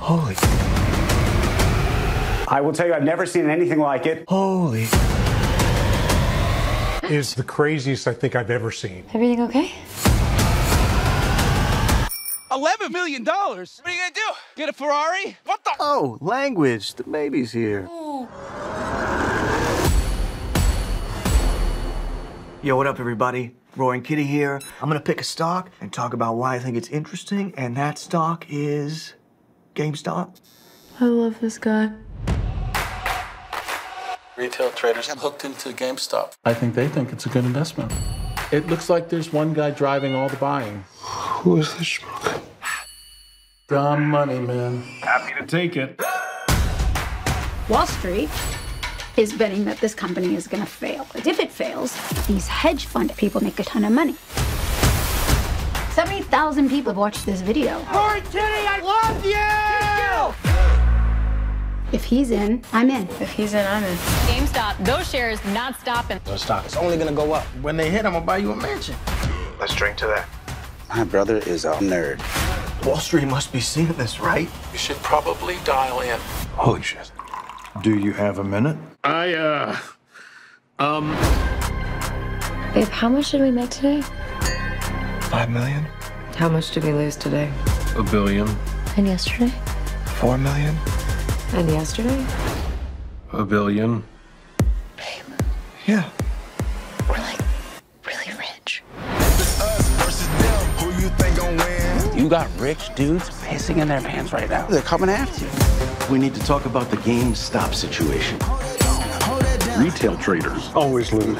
Holy. I will tell you, I've never seen anything like it. Holy. Is the craziest I think I've ever seen. Everything okay? $11 million? What are you gonna do? Get a Ferrari? What the? Oh, language. The baby's here. Ooh. Yo, what up, everybody? Roy and Kitty here. I'm gonna pick a stock and talk about why I think it's interesting, and that stock is GameStop. I love this guy. Retail traders have hooked into GameStop. I think they think it's a good investment. It looks like there's one guy driving all the buying. Who is this schmuck? Dumb money, man. Happy to take it. Wall Street is betting that this company is going to fail. But if it fails, these hedge fund people make a ton of money. 70,000 people have watched this video. Roy, Kitty, I love you! If he's in, I'm in. If he's in, I'm in. GameStop, those shares not stopping. The stock is only gonna go up. When they hit, I'm gonna buy you a mansion. Let's drink to that. My brother is a nerd. Wall Street must be seeing this, right? You should probably dial in. Holy shit. Do you have a minute? Babe, how much did we make today? 5 million? How much did we lose today? $1 billion. And yesterday? 4 million? And yesterday? $1 billion. Babe, Yeah. we're like really rich. You got rich dudes pissing in their pants right now. They're coming after you. We need to talk about the GameStop situation. Retail traders Always lose.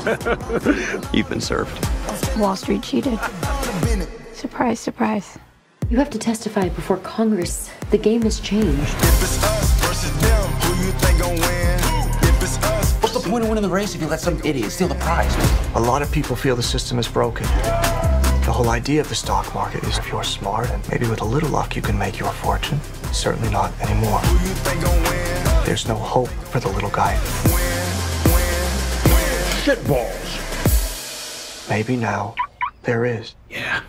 You've been served. Wall Street cheated. Surprise, surprise. You have to testify before Congress. The game has changed. What's the point of winning the race if you let some idiot steal the prize? A lot of people feel the system is broken. The whole idea of the stock market is if you're smart and maybe with a little luck you can make your fortune. Certainly not anymore. There's no hope for the little guy. Shitballs. Maybe now there is. Yeah.